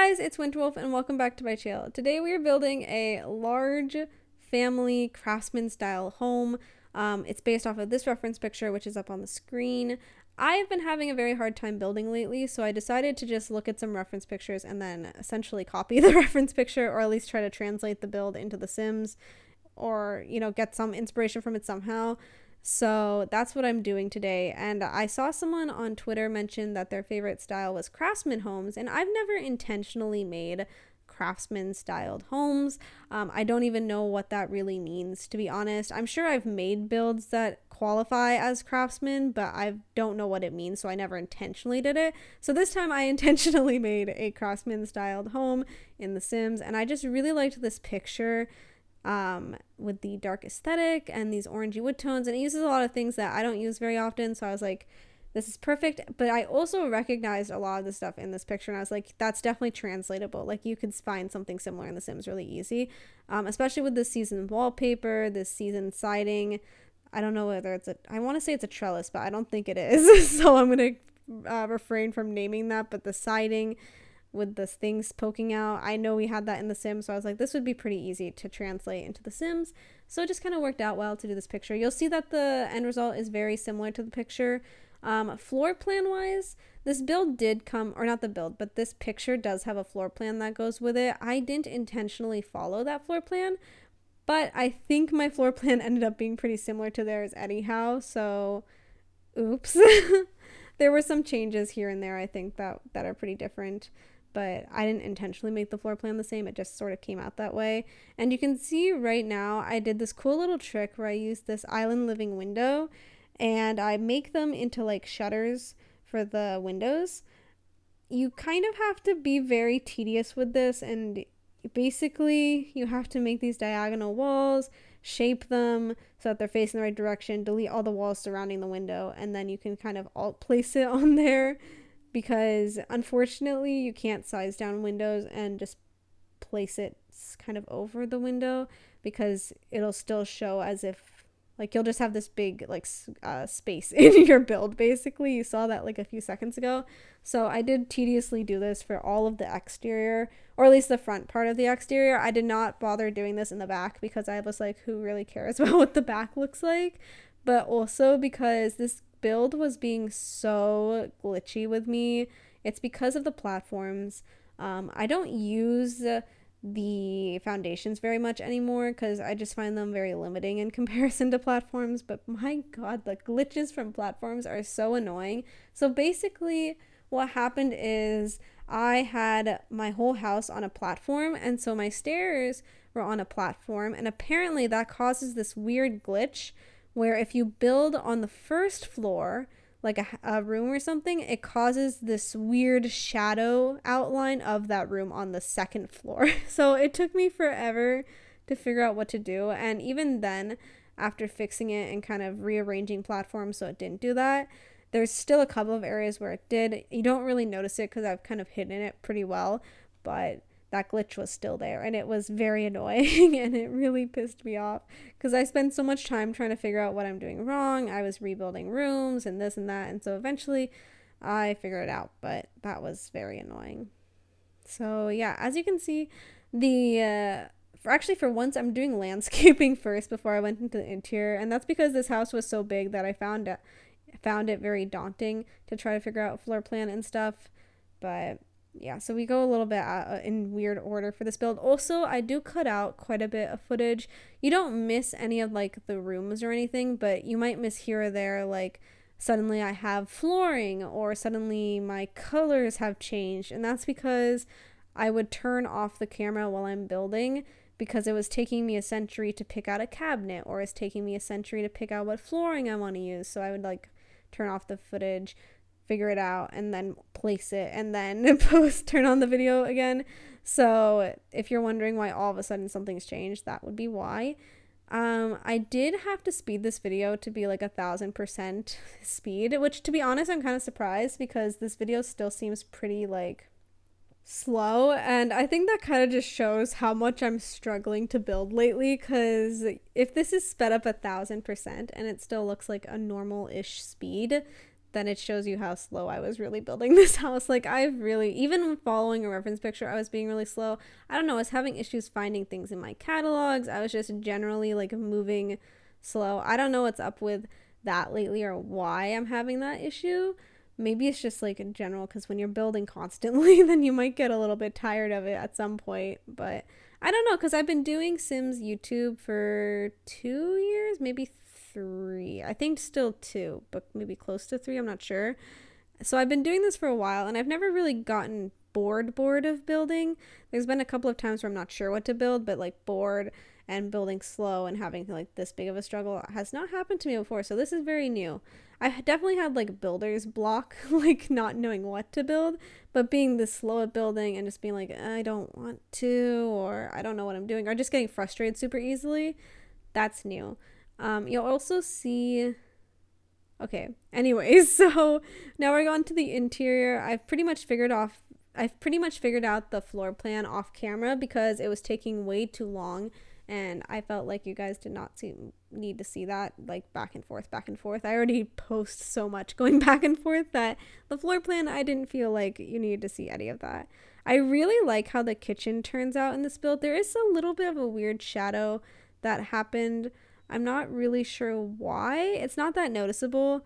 guys, it's Winterwolf and welcome back to my channel. Today we are building a large family Craftsman style home. It's based off of this reference picture, which is up on the screen. I've been having a very hard time building lately, so I decided to just look at some reference pictures and then essentially copy the reference picture, or at least try to translate the build into The Sims, or, you know, get some inspiration from it somehow. So that's what I'm doing today. And I saw someone on Twitter mention that their favorite style was Craftsman homes, and I've never intentionally made Craftsman styled homes. I don't even know what that really means, to be honest. I'm sure I've made builds that qualify as Craftsman, but I don't know what it means, so I never intentionally did it. So this time I intentionally made a Craftsman styled home in The Sims, and I just really liked this picture with the dark aesthetic and these orangey wood tones, and it uses a lot of things that I don't use very often, so I was like, this is perfect. But I also recognized a lot of the stuff in this picture, and I was like, that's definitely translatable. Like, you could find something similar in The Sims really easy, especially with this season wallpaper, this season siding. I don't know whether it's I want to say it's a trellis, but I don't think it is. So I'm gonna refrain from naming that. But the siding with the things poking out, I know we had that in The Sims, so I was like, this would be pretty easy to translate into The Sims. So it just kind of worked out well to do this picture. You'll see that the end result is very similar to the picture. Floor plan wise, this build did come, or not the build, but this picture does have a floor plan that goes with it. I didn't intentionally follow that floor plan, but I think my floor plan ended up being pretty similar to theirs anyhow, so oops. There were some changes here and there, I think, that are pretty different, but I didn't intentionally make the floor plan the same. It just sort of came out that way. And you can see right now I did this cool little trick where I used this island living window, and I make them into like shutters for the windows. You kind of have to be very tedious with this, and basically you have to make these diagonal walls, shape them so that they're facing the right direction, delete all the walls surrounding the window, and then you can kind of alt place it on there, because unfortunately you can't size down windows and just place it kind of over the window, because it'll still show as if like you'll just have this big like space in your build. Basically, you saw that like a few seconds ago. So I did tediously do this for all of the exterior, or at least the front part of the exterior. I did not bother doing this in the back because I was like, who really cares about what the back looks like? But also because this build was being so glitchy with me. It's because of the platforms. I don't use the foundations very much anymore because I just find them very limiting in comparison to platforms, but my god, the glitches from platforms are so annoying. So basically what happened is I had my whole house on a platform, and so my stairs were on a platform, and apparently that causes this weird glitch where if you build on the first floor, like a room or something, it causes this weird shadow outline of that room on the second floor. So it took me forever to figure out what to do, and even then, after fixing it and kind of rearranging platforms so it didn't do that, there's still a couple of areas where it did. You don't really notice it because I've kind of hidden it pretty well, but that glitch was still there, and it was very annoying, and it really pissed me off because I spent so much time trying to figure out what I'm doing wrong. I was rebuilding rooms and this and that, and so eventually I figured it out, but that was very annoying. So yeah, as you can see, the for once I'm doing landscaping first before I went into the interior, and that's because this house was so big that I found it very daunting to try to figure out floor plan and stuff. But yeah, so we go a little bit in weird order for this build. Also, I do cut out quite a bit of footage. You don't miss any of like the rooms or anything, but you might miss here or there, like suddenly I have flooring, or suddenly my colors have changed, and that's because I would turn off the camera while I'm building because it was taking me a century to pick out a cabinet, or it's taking me a century to pick out what flooring I want to use. So I would like turn off the footage, figure it out, and then place it, and then turn on the video again. So if you're wondering why all of a sudden something's changed, that would be why. I did have to speed this video to be like 1000% speed, which, to be honest, I'm kind of surprised because this video still seems pretty like slow, and I think that kind of just shows how much I'm struggling to build lately, because if this is sped up 1000% and it still looks like a normal-ish speed, then it shows you how slow I was really building this house. Like, I've really, even following a reference picture, I was being really slow. I don't know, I was having issues finding things in my catalogs. I was just generally like moving slow. I don't know what's up with that lately or why I'm having that issue. Maybe it's just like in general, because when you're building constantly, then you might get a little bit tired of it at some point. But I don't know, because I've been doing Sims YouTube for 2 years, maybe 3. I think still 2, but maybe close to 3. I'm not sure. So I've been doing this for a while, and I've never really gotten bored of building. There's been a couple of times where I'm not sure what to build, but like bored and building slow and having like this big of a struggle has not happened to me before. So this is very new. I definitely had like builder's block, like not knowing what to build, but being this slow at building and just being like, I don't want to, or I don't know what I'm doing, or just getting frustrated super easily, that's new. You'll also see, okay, anyways, so now we're going to the interior. I've pretty much figured out the floor plan off camera because it was taking way too long, and I felt like you guys did not need to see that, like back and forth. I already post so much going back and forth that the floor plan, I didn't feel like you needed to see any of that. I really like how the kitchen turns out in this build. There is a little bit of a weird shadow that happened. I'm not really sure why. It's not that noticeable,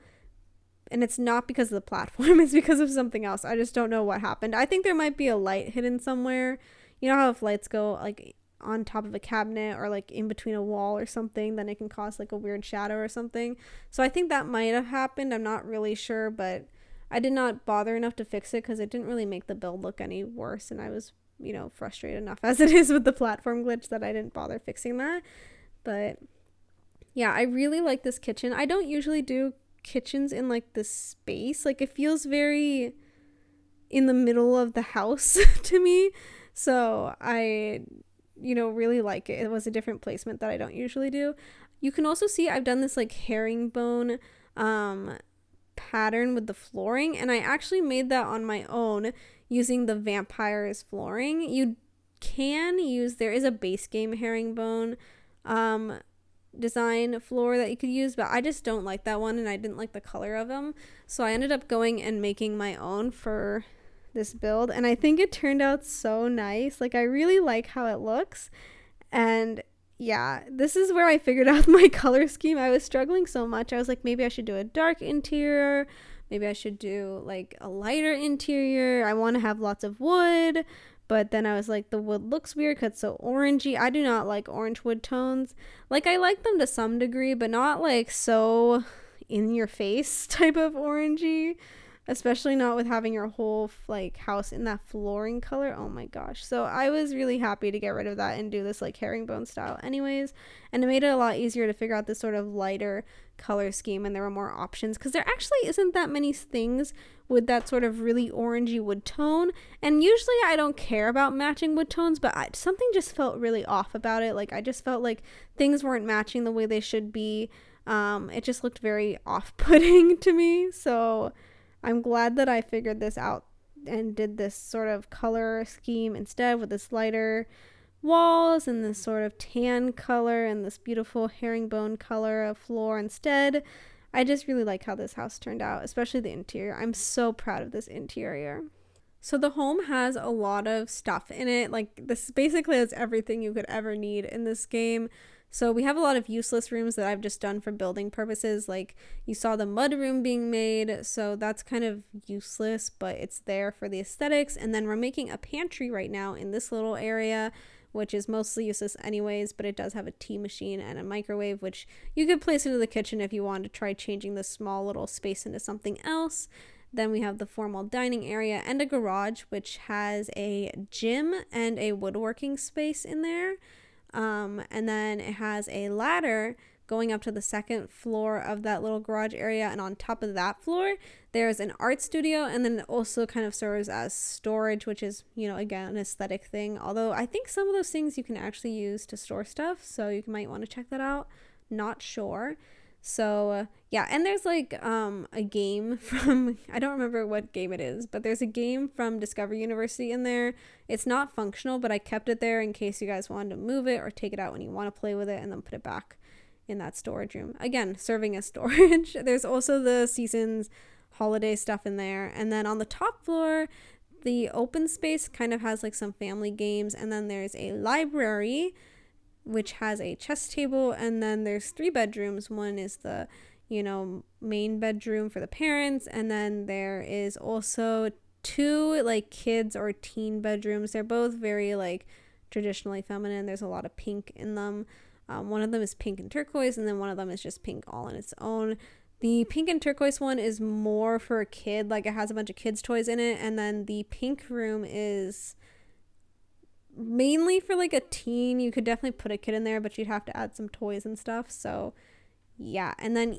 and it's not because of the platform. It's because of something else. I just don't know what happened. I think there might be a light hidden somewhere. You know how if lights go like on top of a cabinet or like in between a wall or something, then it can cause like a weird shadow or something. So I think that might have happened. I'm not really sure, but I did not bother enough to fix it because it didn't really make the build look any worse, and I was, frustrated enough as it is with the platform glitch that I didn't bother fixing that. But yeah, I really like this kitchen. I don't usually do kitchens in like this space. Like, it feels very in the middle of the house to me. So I really like it. It was a different placement that I don't usually do. You can also see I've done this like herringbone pattern with the flooring, and I actually made that on my own using the Vampires flooring. You can use, there is a base game herringbone design floor that you could use, but I just don't like that one, and I didn't like the color of them, so I ended up going and making my own for this build, and I think it turned out so nice. Like, I really like how it looks. And yeah, this is where I figured out my color scheme. I was struggling so much. I was like, maybe I should do a dark interior, maybe I should do like a lighter interior. I want to have lots of wood, but then I was like, the wood looks weird because it's so orangey. I do not like orange wood tones. Like, I like them to some degree, but not like so in your face type of orangey. Especially not with having your whole like house in that flooring color. Oh my gosh. So I was really happy to get rid of that and do this like herringbone style anyways, and it made it a lot easier to figure out this sort of lighter color scheme, and there were more options because there actually isn't that many things with that sort of really orangey wood tone, and usually I don't care about matching wood tones, but something just felt really off about it. Like, I just felt like things weren't matching the way they should be. It just looked very off-putting to me, so I'm glad that I figured this out and did this sort of color scheme instead, with this lighter walls and this sort of tan color and this beautiful herringbone color of floor instead. I just really like how this house turned out, especially the interior. I'm so proud of this interior. So the home has a lot of stuff in it. Like, this basically has everything you could ever need in this game. So we have a lot of useless rooms that I've just done for building purposes. Like, you saw the mud room being made, so that's kind of useless, but it's there for the aesthetics. And then we're making a pantry right now in this little area, which is mostly useless anyways, but it does have a tea machine and a microwave, which you could place into the kitchen if you wanted to try changing this small little space into something else. Then we have the formal dining area and a garage, which has a gym and a woodworking space in there. And then it has a ladder going up to the second floor of that little garage area, and on top of that floor there's an art studio, and then it also kind of serves as storage, which is, again, an aesthetic thing, although I think some of those things you can actually use to store stuff, so you might want to check that out. Not sure. So yeah, and there's like a game from, I don't remember what game it is, but there's a game from Discovery University in there. It's not functional, but I kept it there in case you guys wanted to move it or take it out when you want to play with it, and then put it back in that storage room. Again, serving as storage. There's also the Seasons holiday stuff in there. And then on the top floor, the open space kind of has like some family games, and then there's a library which has a chess table, and then there's 3 bedrooms. One is the, main bedroom for the parents, and then there is also 2 like kids or teen bedrooms. They're both very like traditionally feminine. There's a lot of pink in them. One of them is pink and turquoise, and then one of them is just pink all on its own. The pink and turquoise one is more for a kid, like it has a bunch of kids' toys in it, and then the pink room is mainly for like a teen. You could definitely put a kid in there, but you'd have to add some toys and stuff. So yeah, and then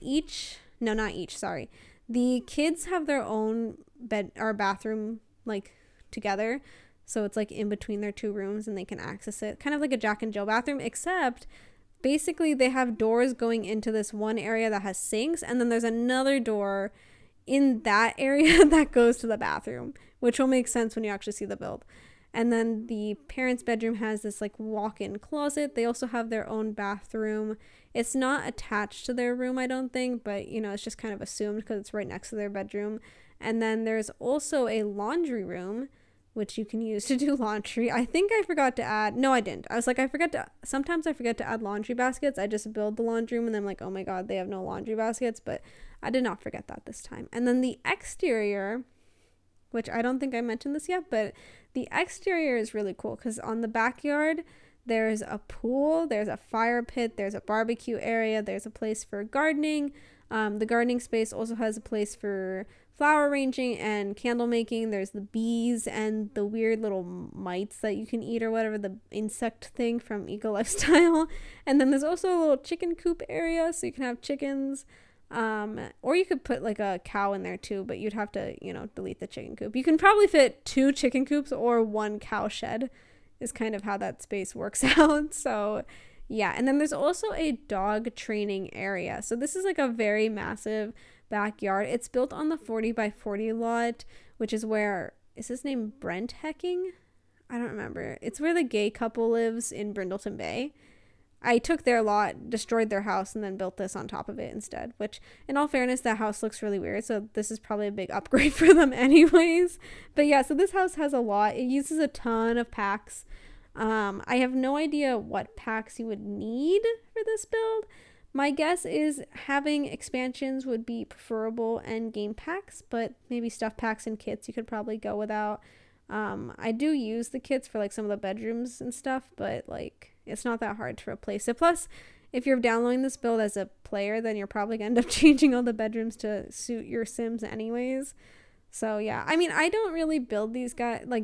the kids have their own bed or bathroom like together, so it's like in between their 2 rooms and they can access it, kind of like a Jack and Jill bathroom, except basically they have doors going into this one area that has sinks, and then there's another door in that area that goes to the bathroom, which will make sense when you actually see the build. And then the parents' bedroom has this like walk-in closet. They also have their own bathroom. It's not attached to their room, I don't think, but it's just kind of assumed because it's right next to their bedroom. And then there's also a laundry room, which you can use to do laundry. I think I forgot to add, no, I didn't. I was like, sometimes I forget to add laundry baskets. I just build the laundry room and then I'm like, oh my God, they have no laundry baskets, but I did not forget that this time. And then the exterior, which I don't think I mentioned this yet, but the exterior is really cool because on the backyard, there's a pool, there's a fire pit, there's a barbecue area, there's a place for gardening. The gardening space also has a place for flower arranging and candle making. There's the bees and the weird little mites that you can eat or whatever, the insect thing from Eco Lifestyle. And then there's also a little chicken coop area, so you can have chickens. Or you could put like a cow in there too, but you'd have to, delete the chicken coop. You can probably fit 2 chicken coops or 1 cow shed is kind of how that space works out. So yeah. And then there's also a dog training area. So this is like a very massive backyard. It's built on the 40 by 40 lot, which is where, is his name Brent Hecking? I don't remember. It's where the gay couple lives in Brindleton Bay. I took their lot, destroyed their house, and then built this on top of it instead, which in all fairness, that house looks really weird. So this is probably a big upgrade for them anyways. But yeah, so this house has a lot. It uses a ton of packs. I have no idea what packs you would need for this build. My guess is having expansions would be preferable and game packs, but maybe stuff packs and kits you could probably go without. I do use the kits for like some of the bedrooms and stuff, but like it's not that hard to replace it. Plus, if you're downloading this build as a player, then you're probably gonna end up changing all the bedrooms to suit your Sims anyways. So yeah, I mean, I don't really build these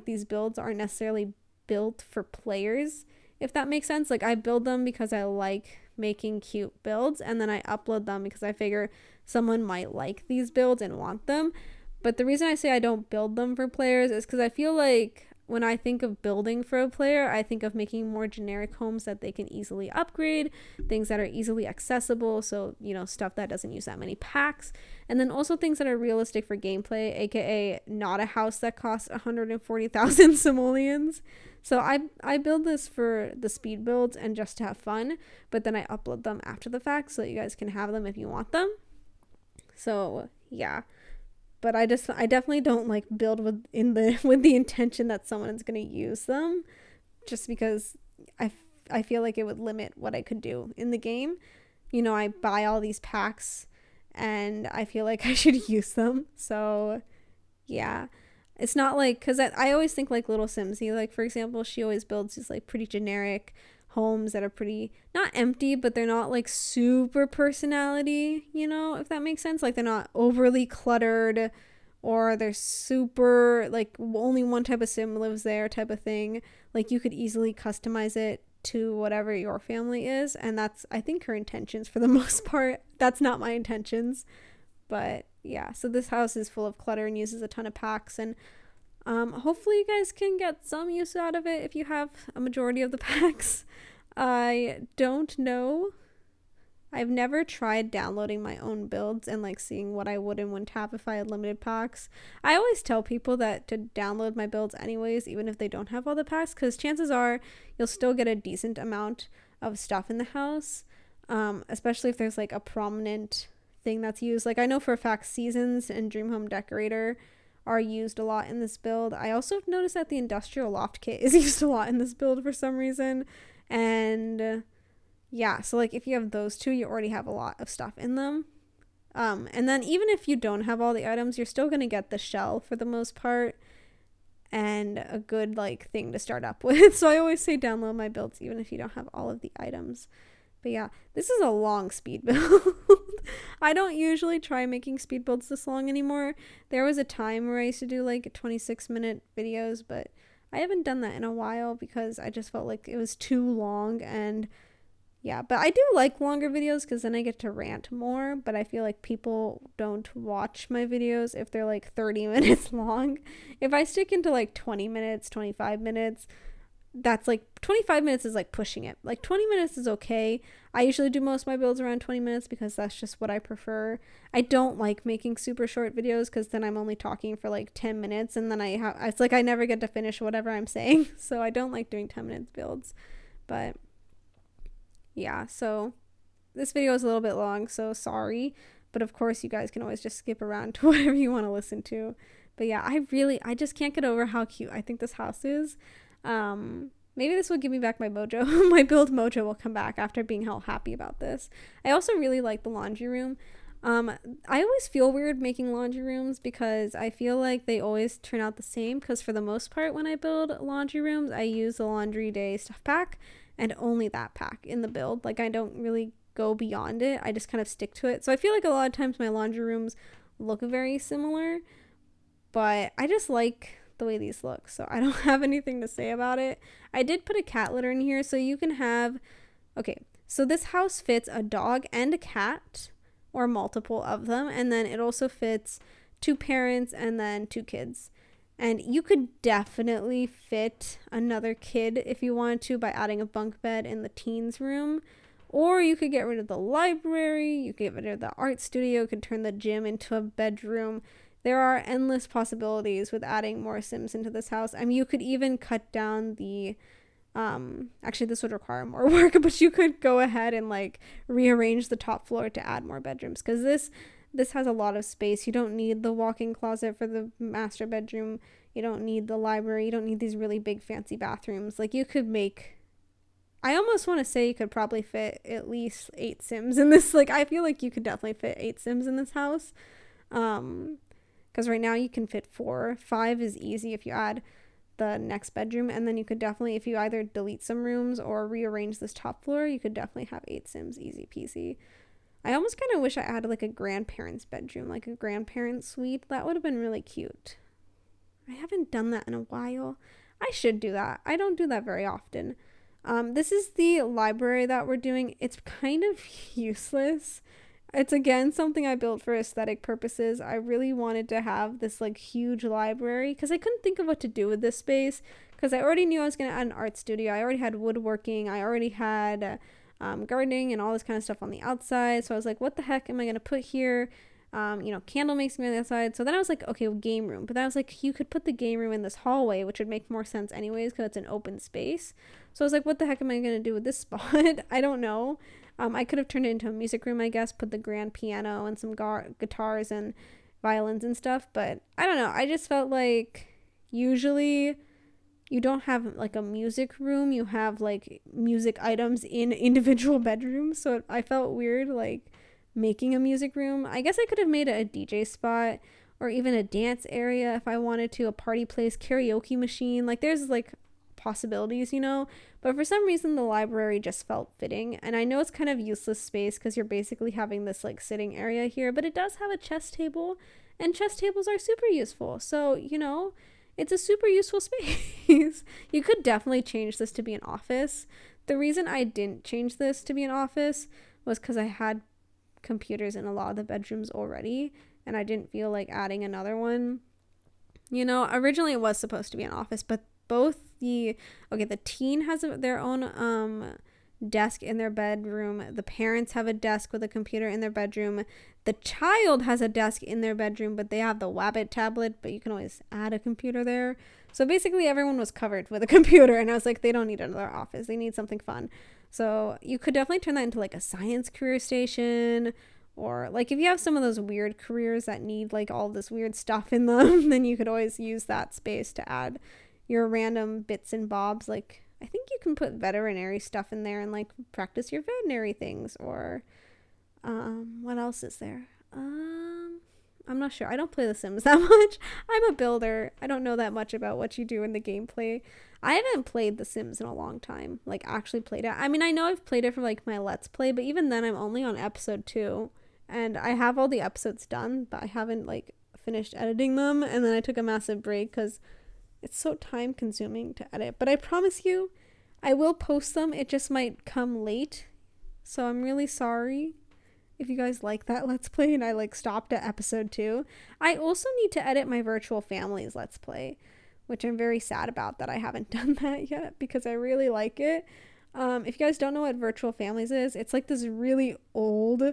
these builds aren't necessarily built for players, if that makes sense. Like I build them because I like making cute builds, and then I upload them because I figure someone might like these builds and want them. But the reason I say I don't build them for players is because I feel like when I think of building for a player, I think of making more generic homes that they can easily upgrade, things that are easily accessible, so stuff that doesn't use that many packs, and then also things that are realistic for gameplay, aka not a house that costs 140,000 simoleons. So I build this for the speed builds and just to have fun, but then I upload them after the fact so that you guys can have them if you want them. So yeah. But I definitely don't like build with the intention that someone is going to use them, just because I feel like it would limit what I could do in the game. I buy all these packs and I feel like I should use them. So yeah, it's not like, because I always think like Little Simsy, like for example, she always builds these like pretty generic homes that are pretty not empty, but they're not like super personality, if that makes sense. Like they're not overly cluttered, or they're super like only one type of sim lives there type of thing. Like you could easily customize it to whatever your family is, and that's I think her intentions for the most part. That's not my intentions, but yeah. So this house is full of clutter and uses a ton of packs, and hopefully you guys can get some use out of it if you have a majority of the packs. I don't know. I've never tried downloading my own builds and like seeing what I would and wouldn't have if I had limited packs. I always tell people that to download my builds anyways, even if they don't have all the packs, because chances are you'll still get a decent amount of stuff in the house, especially if there's like a prominent thing that's used. Like I know for a fact Seasons and Dream Home Decorator are used a lot in this build. I also noticed that the Industrial Loft Kit is used a lot in this build for some reason. And yeah, so like if you have those two, you already have a lot of stuff in them. And then even if you don't have all the items, you're still going to get the shell for the most part and a good like thing to start up with. So I always say download my builds even if you don't have all of the items. But yeah, this is a long speed build. I don't usually try making speed builds this long anymore. There was a time where I used to do like 26-minute videos, but I haven't done that in a while because I just felt like it was too long. And yeah, but I do like longer videos because then I get to rant more, but I feel like people don't watch my videos if they're like 30 minutes long. If I stick into like 20 minutes, 25 minutes, that's like 25 minutes is like pushing it. Like 20 minutes is okay. I usually do most of my builds around 20 minutes because that's just what I prefer. I don't like making super short videos because then I'm only talking for like 10 minutes and then it's like I never get to finish whatever I'm saying. So I don't like doing 10 minutes builds. But yeah, so this video is a little bit long, so sorry. But of course you guys can always just skip around to whatever you want to listen to. But yeah, I just can't get over how cute I think this house is. Maybe this will give me back my mojo. My build mojo will come back after being hell happy about this. I also really like the laundry room. I always feel weird making laundry rooms because I feel like they always turn out the same, because for the most part when I build laundry rooms I use the Laundry Day stuff pack and only that pack in the build. Like I don't really go beyond it. I just kind of stick to it. So I feel like a lot of times my laundry rooms look very similar, but I just like the way these look, so I don't have anything to say about it. I did put a cat litter in here so you can have, okay, so this house fits a dog and a cat or multiple of them, and then it also fits 2 parents and then 2 kids. And you could definitely fit another kid if you wanted to by adding a bunk bed in the teens room. Or you could get rid of the library, you could get rid of the art studio, you could turn the gym into a bedroom. There are endless possibilities with adding more Sims into this house. I mean, you could even cut down the, actually this would require more work, but you could go ahead and like rearrange the top floor to add more bedrooms, because this has a lot of space. You don't need the walk-in closet for the master bedroom. You don't need the library. You don't need these really big fancy bathrooms. Like you could make, I almost want to say you could probably fit at least 8 Sims in this. Like I feel like you could definitely fit 8 Sims in this house. Because right now you can fit 4. 5 is easy if you add the next bedroom, and then you could definitely, if you either delete some rooms or rearrange this top floor, you could definitely have 8 Sims, easy peasy. I almost kind of wish I added like a grandparent's bedroom, like a grandparent suite. That would have been really cute. I haven't done that in a while. I should do that. I don't do that very often. This is the library that we're doing. It's kind of useless. It's again something I built for aesthetic purposes. I really wanted to have this like huge library because I couldn't think of what to do with this space, because I already knew I was going to add an art studio. I already had woodworking. I already had gardening and all this kind of stuff on the outside. So I was like, what the heck am I going to put here? Candle making on the outside. So then I was like, okay, game room. But then I was like, you could put the game room in this hallway, which would make more sense anyways because it's an open space. So I was like, what the heck am I going to do with this spot? I don't know. I could have turned it into a music room, I guess, put the grand piano and some guitars and violins and stuff. But I don't know. I just felt like usually you don't have like a music room. You have like music items in individual bedrooms. So I felt weird like making a music room. I guess I could have made it a DJ spot or even a dance area if I wanted to, a party place, karaoke machine. Like there's like possibilities, but for some reason the library just felt fitting. And I know it's kind of useless space because you're basically having this like sitting area here, but it does have a chess table, and chess tables are super useful. So it's a super useful space. You could definitely change this to be an office. The reason I didn't change this to be an office was because I had computers in a lot of the bedrooms already, and I didn't feel like adding another one. Originally it was supposed to be an office, but both the teen has their own desk in their bedroom. The parents have a desk with a computer in their bedroom. The child has a desk in their bedroom, but they have the Wabbit tablet, but you can always add a computer there. So basically everyone was covered with a computer, and I was like, they don't need another office. They need something fun. So you could definitely turn that into like a science career station Or like if you have some of those weird careers that need like all this weird stuff in them, then you could always use that space to add your random bits and bobs. Like I think you can put veterinary stuff in there and like practice your veterinary things. Or what else is there? I'm not sure. I don't play The Sims that much. I'm a builder. I don't know that much about what you do in the gameplay. I haven't played The Sims in a long time. Like actually played it. I mean, I know I've played it for like my Let's Play, but even then I'm only on episode 2. And I have all the episodes done, but I haven't like finished editing them. And then I took a massive break because it's so time consuming to edit. But I promise you, I will post them. It just might come late. So I'm really sorry if you guys like that Let's Play and I like stopped at episode 2. I also need to edit my virtual families Let's Play, which I'm very sad about that I haven't done that yet because I really like it. If you guys don't know what virtual families is, it's like this really old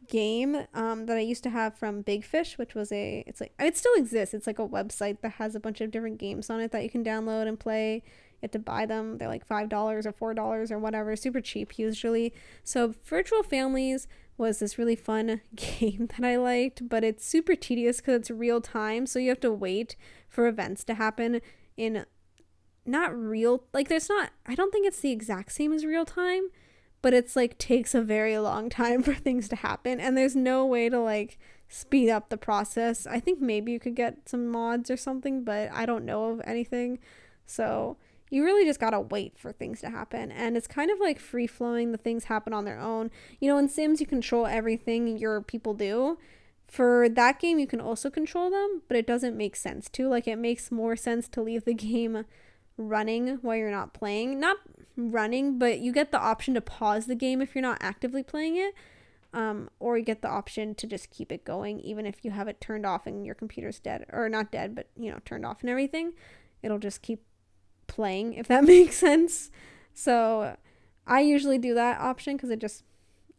game that I used to have from Big Fish, which was it still exists. It's like a website that has a bunch of different games on it that you can download and play. You have to buy them. They're like $5 or $4 or whatever, super cheap usually. So virtual families was this really fun game that I liked, but it's super tedious because it's real time, so you have to wait for events to happen in not real, like there's not, I don't think it's the exact same as real time, but it's like takes a very long time for things to happen, and there's no way to like speed up the process. I think maybe you could get some mods or something, but I don't know of anything. So you really just gotta wait for things to happen, and it's kind of like free-flowing. The things happen on their own. You know, in Sims you control everything your people do. For that game you can also control them, but it doesn't make sense to. Like it makes more sense to leave the game running while you're not playing. Not running, but you get the option to pause the game if you're not actively playing it, or you get the option to just keep it going even if you have it turned off and your computer's dead, or not dead, but you know, turned off and everything. It'll just keep playing, if that makes sense. So I usually do that option because it's just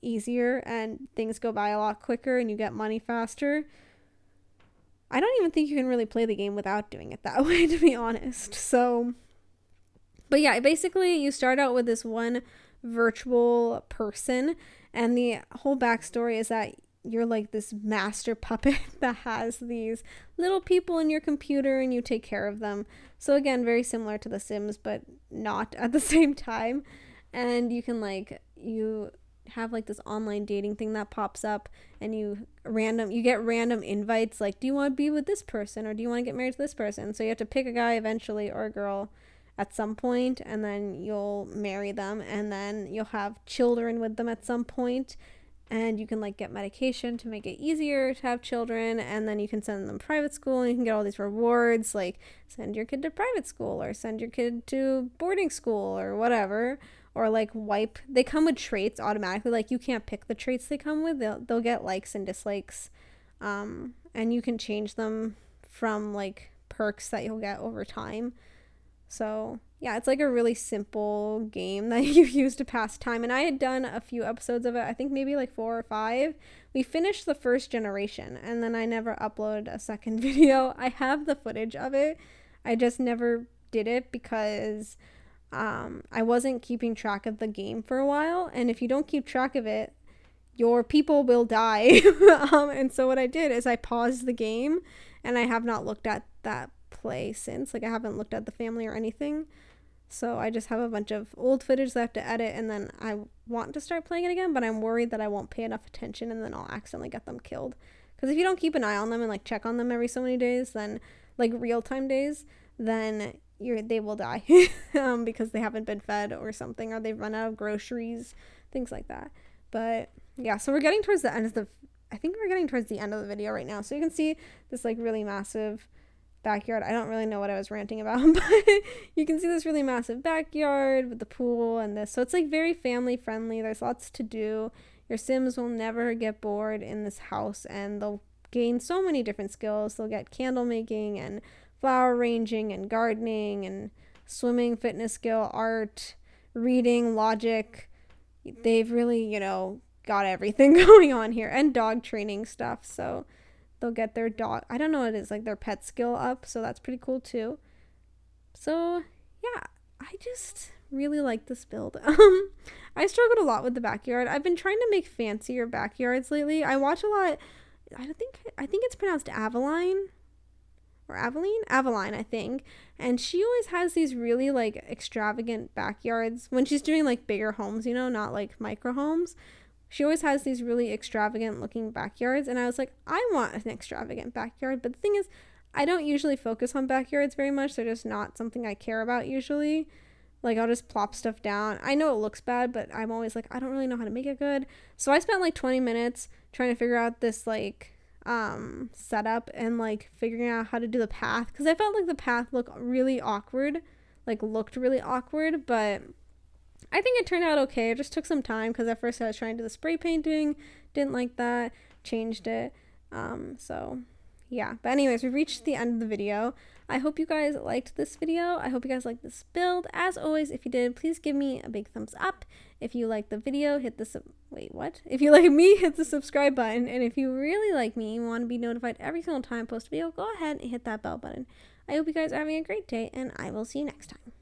easier and things go by a lot quicker and you get money faster. I don't even think you can really play the game without doing it that way, to be honest. So, but yeah, basically you start out with this one virtual person, and the whole backstory is that you're like this master puppet that has these little people in your computer and you take care of them. So again, very similar to The Sims, but not at the same time. And you can like, you have like this online dating thing that pops up, and you get random invites like, do you want to be with this person, or do you want to get married to this person? So you have to pick a guy eventually, or a girl at some point, and then you'll marry them, and then you'll have children with them at some point. And you can like get medication to make it easier to have children, and then you can send them to private school and you can get all these rewards, like send your kid to private school or send your kid to boarding school or whatever, or like they come with traits automatically. Like you can't pick the traits they come with. They'll get likes and dislikes, and you can change them from like perks that you'll get over time. So yeah, it's like a really simple game that you use to pass time. And I had done a few episodes of it, I think maybe like 4 or 5. We finished the first generation, and then I never uploaded a second video. I have the footage of it. I just never did it because I wasn't keeping track of the game for a while. And if you don't keep track of it, your people will die. And so what I did is I paused the game, and I have not looked at that play since. Like I haven't looked at the family or anything. So I just have a bunch of old footage that I have to edit, and then I want to start playing it again, but I'm worried that I won't pay enough attention and then I'll accidentally get them killed. Because if you don't keep an eye on them and like check on them every so many days, then like real-time days, then they will die because they haven't been fed or something, or they've run out of groceries, things like that. But yeah, so we're getting towards the end of the video right now. So you can see this like really massive backyard. I don't really know what I was ranting about, but you can see this really massive backyard with the pool and this. So it's like very family friendly. There's lots to do. Your Sims will never get bored in this house, and they'll gain so many different skills. They'll get candle making and flower arranging and gardening and swimming, fitness skill, art, reading, logic. They've really, got everything going on here, and dog training stuff. So they'll get their dog, I don't know what it is, like their pet skill up. So that's pretty cool too. So yeah, I just really like this build. I struggled a lot with the backyard. I've been trying to make fancier backyards lately. I watch a lot. I think it's pronounced Aveline or Aveline, I think. And she always has these really like extravagant backyards when she's doing like bigger homes, you know, not like micro homes. She always has these really extravagant looking backyards, and I was like, I want an extravagant backyard. But the thing is, I don't usually focus on backyards very much. They're just not something I care about usually. Like, I'll just plop stuff down. I know it looks bad, but I'm always like, I don't really know how to make it good. So I spent like 20 minutes trying to figure out this like setup and like figuring out how to do the path, because I felt like the path looked really awkward, but I think it turned out okay. It just took some time because at first I was trying to do the spray painting, didn't like that, changed it. So yeah, but anyways, we've reached the end of the video. I hope you guys liked this video. I hope you guys liked this build. As always, if you did, please give me a big thumbs up. If you like the video, hit the if you like me, hit the subscribe button. And if you really like me, you want to be notified every single time I post a video, go ahead and hit that bell button. I hope you guys are having a great day, and I will see you next time.